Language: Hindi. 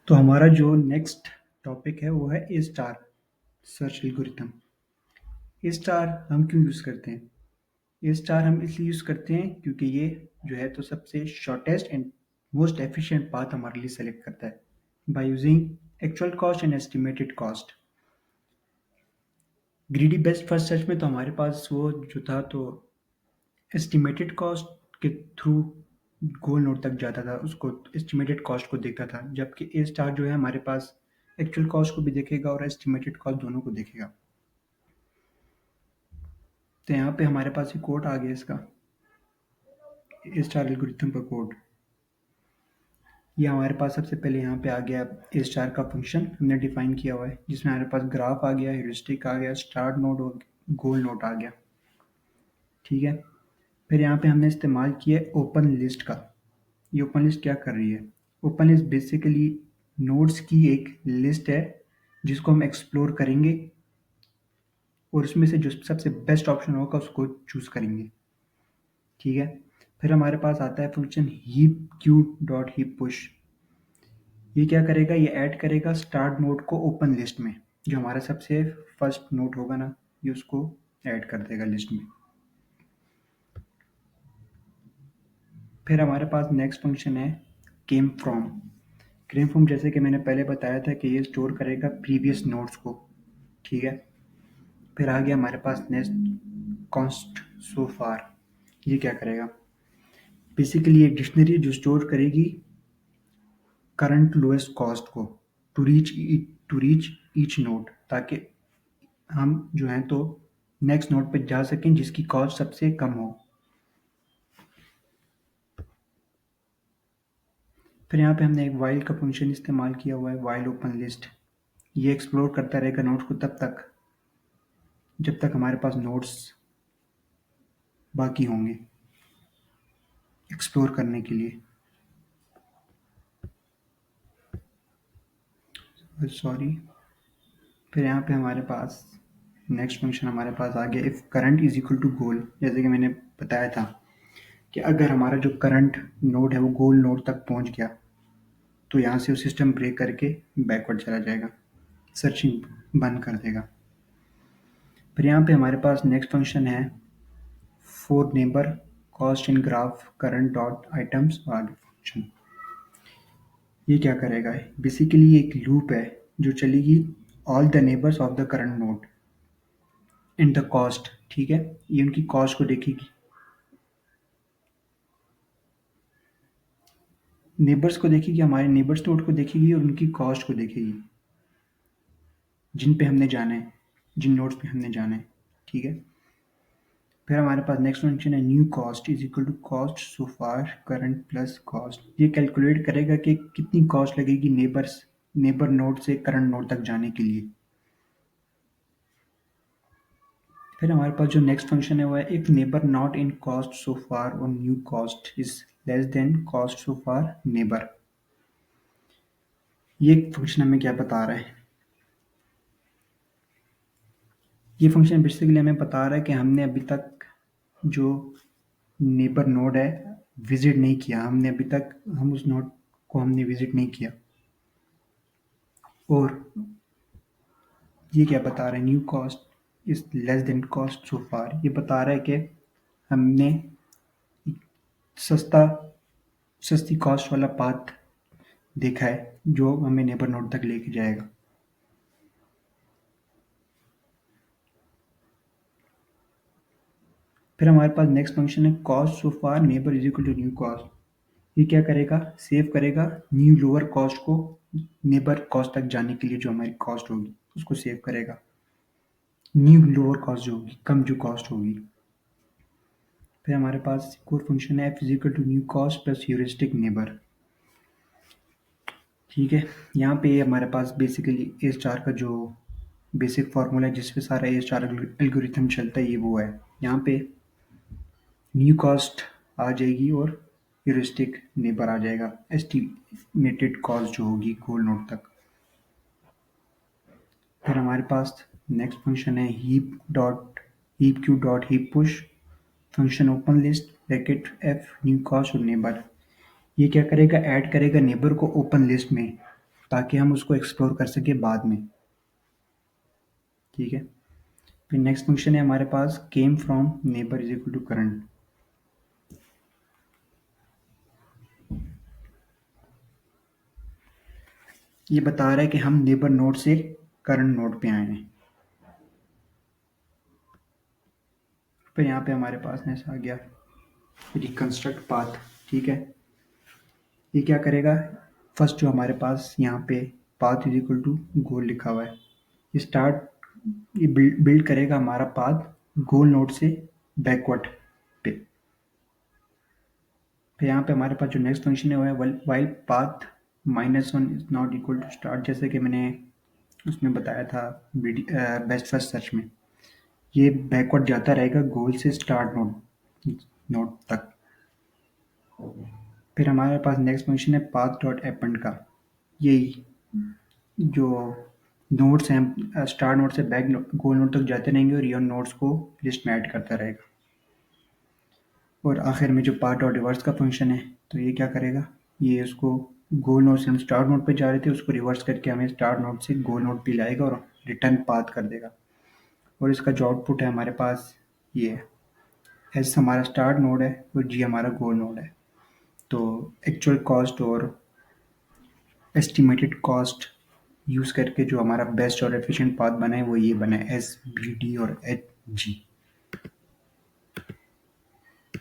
तो हमारा जो नेक्स्ट टॉपिक है वो है ए स्टार सर्च एल्गोरिथम। ए स्टार हम क्यों यूज़ करते हैं? ए स्टार हम इसलिए यूज़ करते हैं क्योंकि ये जो है तो सबसे shortest and most efficient path हमारे लिए सेलेक्ट करता है by using actual cost and estimated cost. Greedy best first search में तो हमारे पास वो जो था तो एस्टिमेटेड कॉस्ट के थ्रू गोल नोड तक जाता था, उसको एस्टिमेटेड कॉस्ट को देखता था, जबकि ए स्टार जो है हमारे पास एक्चुअल कॉस्ट को भी देखेगा और एस्टिमेटेड कॉस्ट दोनों को देखेगा। तो यहाँ पे हमारे पास ये कोड आ गया इसका, ए स्टार एल्गोरिथम का कोड। ये हमारे पास सबसे पहले यहाँ पे आ गया ए स्टार का फंक्शन हमने डिफाइन किया हुआ है, जिसमें हमारे पास ग्राफ आ गया, ह्यूरिस्टिक आ गया, स्टार्ट नोड और गोल नोड आ गया। ठीक है, फिर यहाँ पे हमने इस्तेमाल किया ओपन लिस्ट का। ये ओपन लिस्ट क्या कर रही है? ओपन लिस्ट बेसिकली नोड्स की एक लिस्ट है जिसको हम एक्सप्लोर करेंगे और उसमें से जो सबसे बेस्ट ऑप्शन होगा उसको चूज करेंगे। ठीक है, फिर हमारे पास आता है function heap Q dot heap push. ये क्या करेगा? ये ऐड करेगा स्टार्ट नोड को ओपन लिस्ट में, जो हमारा सबसे फर्स्ट नोड होगा ना, ये उसको ऐड कर देगा लिस्ट में। फिर हमारे पास नेक्स्ट फंक्शन है केम फ्रॉम। केम फ्रॉम जैसे कि मैंने पहले बताया था कि ये स्टोर करेगा प्रीवियस नोड्स को। ठीक है, फिर आ गया हमारे पास नेक्स्ट कॉन्स्ट सो फार। ये क्या करेगा? बेसिकली एक डिक्शनरी जो स्टोर करेगी करंट लोएस्ट कॉस्ट को टू रीच ईच नोड, ताकि हम जो हैं तो नेक्स्ट नोड पे जा सकें जिसकी कॉस्ट सबसे कम हो। फिर यहाँ पे हमने एक वाइल का फंक्शन इस्तेमाल किया हुआ है, वाइल ओपन लिस्ट। ये एक्सप्लोर करता रहेगा नोड्स को तब तक जब तक हमारे पास नोड्स बाकी होंगे एक्सप्लोर करने के लिए। सॉरी, फिर यहाँ पे हमारे पास नेक्स्ट फंक्शन हमारे पास आ गया if current is equal to goal. जैसे कि मैंने बताया था कि अगर हमारा जो करंट नोड है वो गोल नोड तक पहुँच गया तो यहाँ से वो सिस्टम ब्रेक करके बैकवर्ड चला जाएगा, सर्चिंग बंद कर देगा। फिर यहाँ पे हमारे पास नेक्स्ट फंक्शन है for neighbour cost in graph current dot items और आगे फंक्शन। ये क्या करेगा? बेसिकली एक लूप है जो चलेगी all the neighbours of the current node in the cost. ठीक है, ये उनकी कॉस्ट को देखेगी, नेबर्स को देखेगी, हमारे नेबर्स नोड को देखेगी और उनकी कॉस्ट को देखेगी जिन पे हमने जाना है, जिन नोड्स पे हमने जाना है। ठीक है, फिर हमारे पास नेक्स्ट फंक्शन है new cost is equal to cost so far current plus cost. ये कैलकुलेट करेगा कि कितनी कॉस्ट लगेगी नेबर नोड से करंट नोड तक जाने के लिए। फिर हमारे पास जो नेक्स्ट फंक्शन है वो है if neighbour not in cost so far और new cost is less than cost so far neighbour. ये फंक्शन हमें क्या बता रहा है? ये फंक्शन बेसिकली हमें बता रहा है कि हमने अभी तक जो नेबर नोड है विजिट नहीं किया, हमने अभी तक हम उस नोड को हमने विजिट नहीं किया। और ये क्या बता रहा है? New cost is less than cost so far. ये बता रहा है कि हमने सस्ता सस्ती कॉस्ट वाला पाथ देखा है जो हमें नेबर नोड तक लेके जाएगा। फिर हमारे पास नेक्स्ट फंक्शन है cost so far neighbour is equal to new cost. ये क्या करेगा? सेव करेगा न्यू लोअर कॉस्ट को नेबर कॉस्ट तक जाने के लिए, जो हमारी कॉस्ट होगी उसको सेव करेगा, न्यू लोअर कॉस्ट जो होगी, कम जो कॉस्ट होगी। फिर हमारे पास एक और फंक्शन है F is equal to new cost plus heuristic neighbour. ठीक है, यहाँ पे हमारे पास बेसिकली ए स्टार का जो बेसिक फार्मूला है जिस पे सारा ए स्टार एल्गोरिथम चलता है, ये वो है। यहाँ पे न्यू कॉस्ट आ जाएगी और ह्यूरिस्टिक नेबर आ जाएगा, एस्टिमेटेड कॉस्ट जो होगी गोल नोड तक। फिर हमारे पास नेक्स्ट फंक्शन है heap Q dot heap push function open list bracket F new cost और नेबर। ये क्या करेगा? ऐड करेगा नेबर को ओपन लिस्ट में ताकि हम उसको एक्सप्लोर कर सकें बाद में। ठीक है। फिर नेक्स्ट फंक्शन है हमारे पास came from neighbour is equal to current. ये बता रहा है कि हम नेबर नोड से करंट नोड पे आए हैं। फिर यहाँ पे हमारे पास नेक्स्ट आ गया रिकंस्ट्रक्ट पाथ। ठीक है। ये क्या करेगा, फर्स्ट जो हमारे पास यहाँ पे पाथ इज इक्वल टू गोल लिखा हुआ है, ये स्टार्ट, ये बिल्ड करेगा हमारा पाथ गोल नोड से बैकवर्ड पे। फिर यहाँ पे हमारे पास जो नेक्स्ट फंक्शन है वो है while path -1 is not equal to start, जैसे कि मैंने उसमें बताया था बेस्ट फर्स्ट सर्च में। ये बैकवर्ड जाता रहेगा गोल से स्टार्ट नोड नोड तक। फिर हमारे पास नेक्स्ट फंक्शन है पाथ डॉट अपेंड का। यही जो नोड्स हैं स्टार्ट नोड से बैक गोल नोड तक जाते रहेंगे और ये नोड्स को लिस्ट में ऐड करता रहेगा। और आखिर में जो पार्ट और रिवर्स का फंक्शन है, तो ये क्या करेगा, ये उसको गोल नोड से हम स्टार्ट नोड पे जा रहे थे उसको रिवर्स करके हमें स्टार्ट नोड से गोल नोड पे लाएगा और रिटर्न पाथ कर देगा। और इसका जो आउटपुट है हमारे पास ये है, एस हमारा स्टार्ट नोड है और जी हमारा गोल नोड है। तो एक्चुअल कॉस्ट और एस्टिमेटेड कॉस्ट यूज़ करके जो हमारा बेस्ट और एफिशिएंट पाथ बना है वो ये बना है एस, बी, डी और एच, जी।